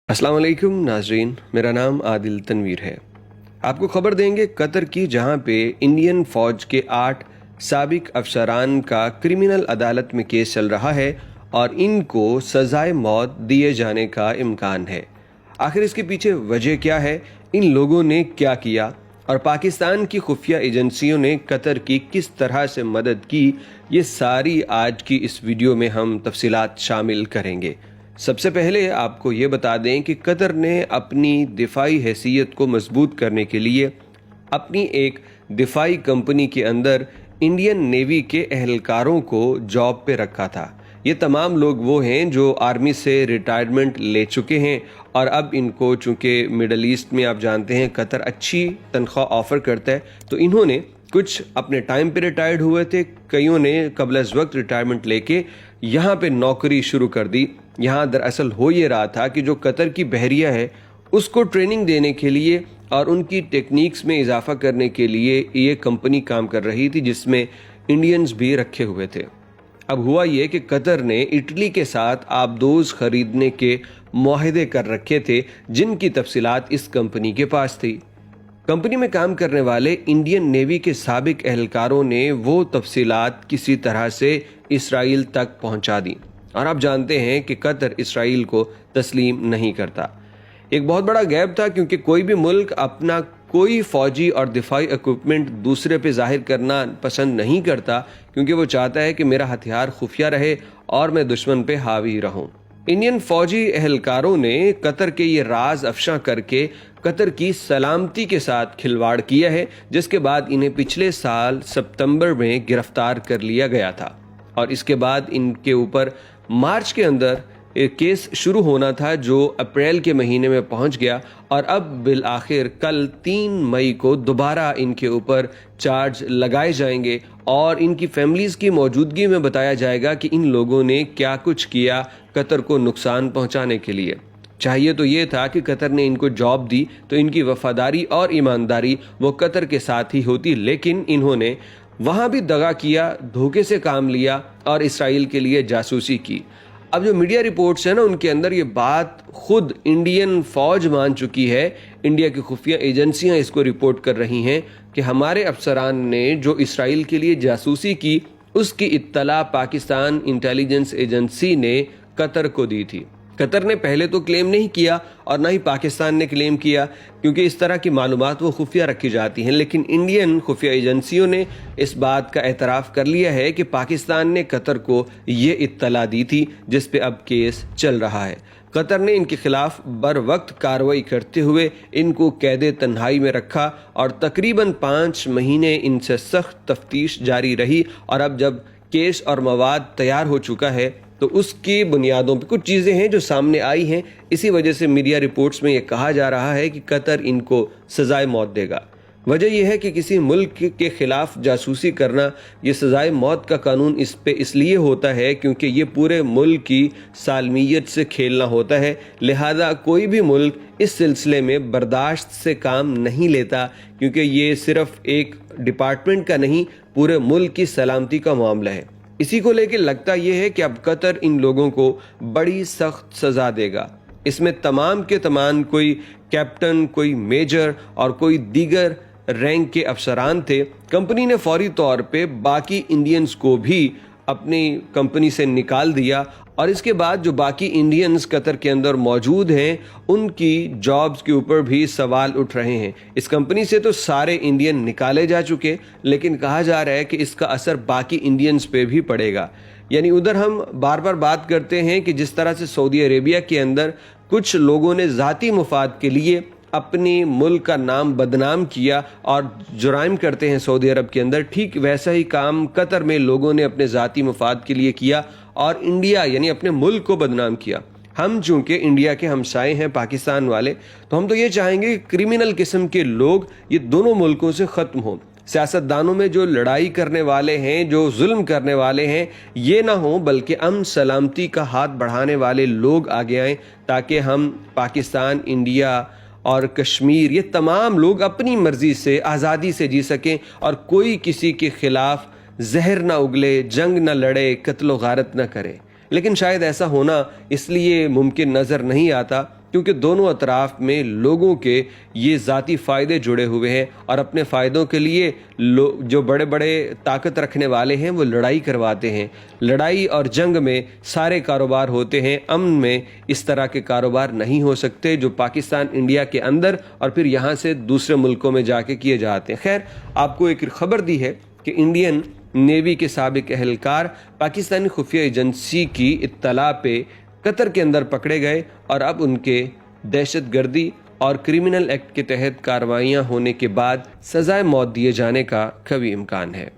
अस्सलाम वालेकुम नाजरीन, मेरा नाम आदिल तनवीर है। आपको खबर देंगे कतर की, जहां पे इंडियन फ़ौज के 8 साबिक अफसरान का क्रिमिनल अदालत में केस चल रहा है और इनको सज़ाए मौत दिए जाने का इम्कान है। आखिर इसके पीछे वजह क्या है, इन लोगों ने क्या किया और पाकिस्तान की खुफिया एजेंसियों ने कतर की किस तरह से मदद की, ये सारी आज की इस वीडियो में हम तफसीलात शामिल करेंगे। सबसे पहले आपको ये बता दें कि कतर ने अपनी दिफाई हैसियत को मजबूत करने के लिए अपनी एक दिफाई कंपनी के अंदर इंडियन नेवी के एहलकारों को जॉब पे रखा था। ये तमाम लोग वो हैं जो आर्मी से रिटायरमेंट ले चुके हैं और अब इनको, चूँकि मिडल ईस्ट में आप जानते हैं कतर अच्छी तनख्वाह ऑफ़र करता है, तो इन्होंने कुछ अपने टाइम पे रिटायर्ड हुए थे, कईयों ने कबल अज़ वक्त रिटायरमेंट लेके यहाँ पे नौकरी शुरू कर दी। यहाँ दरअसल हो ये रहा था कि जो कतर की बहरिया है उसको ट्रेनिंग देने के लिए और उनकी टेक्निक्स में इजाफा करने के लिए ये कंपनी काम कर रही थी, जिसमें इंडियंस भी रखे हुए थे। अब हुआ ये कि कतर ने इटली के साथ आबदोज़ खरीदने के मुआहदे कर रखे थे, जिनकी तफसीलात इस कंपनी के पास थी। कंपनी में काम करने वाले इंडियन नेवी के साबिक एहलकारों ने वो तफसीलात किसी तरह से इसराइल तक पहुंचा दी और आप जानते हैं कि कतर इसराइल को तस्लीम नहीं करता। एक बहुत बड़ा गैप था, क्योंकि कोई भी मुल्क अपना कोई फौजी और दिफाई इक्विपमेंट दूसरे पे जाहिर करना पसंद नहीं करता, क्योंकि वो चाहता है कि मेरा हथियार खुफिया रहे और मैं दुश्मन पे हावी रहूं। इंडियन फौजी एहलकारों ने कतर के ये राज अफशा करके कतर की सलामती के साथ खिलवाड़ किया है, जिसके बाद इन्हें पिछले साल सितंबर में गिरफ्तार कर लिया गया था और इसके बाद इनके ऊपर मार्च के अंदर एक केस शुरू होना था, जो अप्रैल के महीने में पहुंच गया और अब बिल आखिर कल 3 मई को दोबारा इनके ऊपर चार्ज लगाए जाएंगे और इनकी फैमिलीज़ की मौजूदगी में बताया जाएगा कि इन लोगों ने क्या कुछ किया कतर को नुकसान पहुंचाने के लिए। चाहिए तो ये था कि कतर ने इनको जॉब दी तो इनकी वफादारी और ईमानदारी वो कतर के साथ ही होती, लेकिन इन्होंने वहाँ भी दगा किया, धोखे से काम लिया और इसराइल के लिए जासूसी की। अब जो मीडिया रिपोर्ट्स हैं ना, उनके अंदर ये बात खुद इंडियन फौज मान चुकी है। इंडिया की खुफिया एजेंसियां इसको रिपोर्ट कर रही हैं कि हमारे अफसरान ने जो इसराइल के लिए जासूसी की, उसकी इत्तला पाकिस्तान इंटेलिजेंस एजेंसी ने कतर को दी थी। कतर ने पहले तो क्लेम नहीं किया और ना ही पाकिस्तान ने क्लेम किया, क्योंकि इस तरह की मालूमात वो खुफिया रखी जाती हैं, लेकिन इंडियन खुफिया एजेंसियों ने इस बात का एतराफ़ कर लिया है कि पाकिस्तान ने कतर को ये इत्तला दी थी, जिस पे अब केस चल रहा है। कतर ने इनके खिलाफ बर वक्त कार्रवाई करते हुए इनको कैद तन्हाई में रखा और तकरीबन 5 महीने इनसे सख्त तफ्तीश जारी रही और अब जब केस और मवाद तैयार हो चुका है तो उसकी बुनियादों पर कुछ चीज़ें हैं जो सामने आई हैं। इसी वजह से मीडिया रिपोर्ट्स में ये कहा जा रहा है कि कतर इनको सज़ाए मौत देगा। वजह यह है कि किसी मुल्क के ख़िलाफ़ जासूसी करना, ये सज़ाए मौत का कानून इस पे इसलिए होता है क्योंकि ये पूरे मुल्क की सालमियत से खेलना होता है। लिहाजा कोई भी मुल्क इस सिलसिले में बर्दाश्त से काम नहीं लेता, क्योंकि ये सिर्फ़ एक डिपार्टमेंट का नहीं, पूरे मुल्क की सलामती का मामला है। इसी को लेकर लगता यह है कि अब कतर इन लोगों को बड़ी सख्त सज़ा देगा। इसमें तमाम के तमाम कोई कैप्टन, कोई मेजर और कोई दीगर रैंक के अफसरान थे। कंपनी ने फौरी तौर पे बाकी इंडियंस को भी अपनी कंपनी से निकाल दिया और इसके बाद जो बाकी इंडियंस कतर के अंदर मौजूद हैं, उनकी जॉब्स के ऊपर भी सवाल उठ रहे हैं। इस कंपनी से तो सारे इंडियन निकाले जा चुके, लेकिन कहा जा रहा है कि इसका असर बाकी इंडियंस पे भी पड़ेगा। यानी उधर हम बार बार बात करते हैं कि जिस तरह से सऊदी अरेबिया के अंदर कुछ लोगों ने ज़ाती मुफाद के लिए अपने मुल्क का नाम बदनाम किया और जुराइम करते हैं सऊदी अरब के अंदर, ठीक वैसा ही काम कतर में लोगों ने अपने ज़ाती मुफाद के लिए किया और इंडिया यानी अपने मुल्क को बदनाम किया। हम चूँकि इंडिया के हमसाए हैं पाकिस्तान वाले, तो हम तो ये चाहेंगे कि क्रिमिनल किस्म के लोग ये दोनों मुल्कों से ख़त्म हों। सियासतदानों में जो लड़ाई करने वाले हैं, जो जुल्म करने वाले हैं, ये ना हो, बल्कि अमन सलामती का हाथ बढ़ाने वाले लोग आगे आएँ, ताकि हम पाकिस्तान, इंडिया और कश्मीर, ये तमाम लोग अपनी मर्ज़ी से आज़ादी से जी सकें और कोई किसी के ख़िलाफ़ जहर ना उगले, जंग ना लड़े, कत्ल व गारत ना करे। लेकिन शायद ऐसा होना इसलिए मुमकिन नज़र नहीं आता کیونکہ دونوں اطراف میں لوگوں کے یہ ذاتی فائدے جڑے ہوئے ہیں اور اپنے فائدوں کے لیے جو بڑے بڑے طاقت رکھنے والے ہیں وہ لڑائی کرواتے ہیں۔ لڑائی اور جنگ میں سارے کاروبار ہوتے ہیں، امن میں اس طرح کے کاروبار نہیں ہو سکتے جو پاکستان انڈیا کے اندر اور پھر یہاں سے دوسرے ملکوں میں جا کے کیے جاتے ہیں۔ خیر، آپ کو ایک خبر دی ہے کہ انڈین نیوی کے سابق اہلکار پاکستانی خفیہ ایجنسی کی اطلاع پہ قطر کے اندر پکڑے گئے اور اب ان کے دہشت گردی اور کرمنل ایکٹ کے تحت کارروائیاں ہونے کے بعد سزائے موت دیے جانے کا قوی امکان ہے۔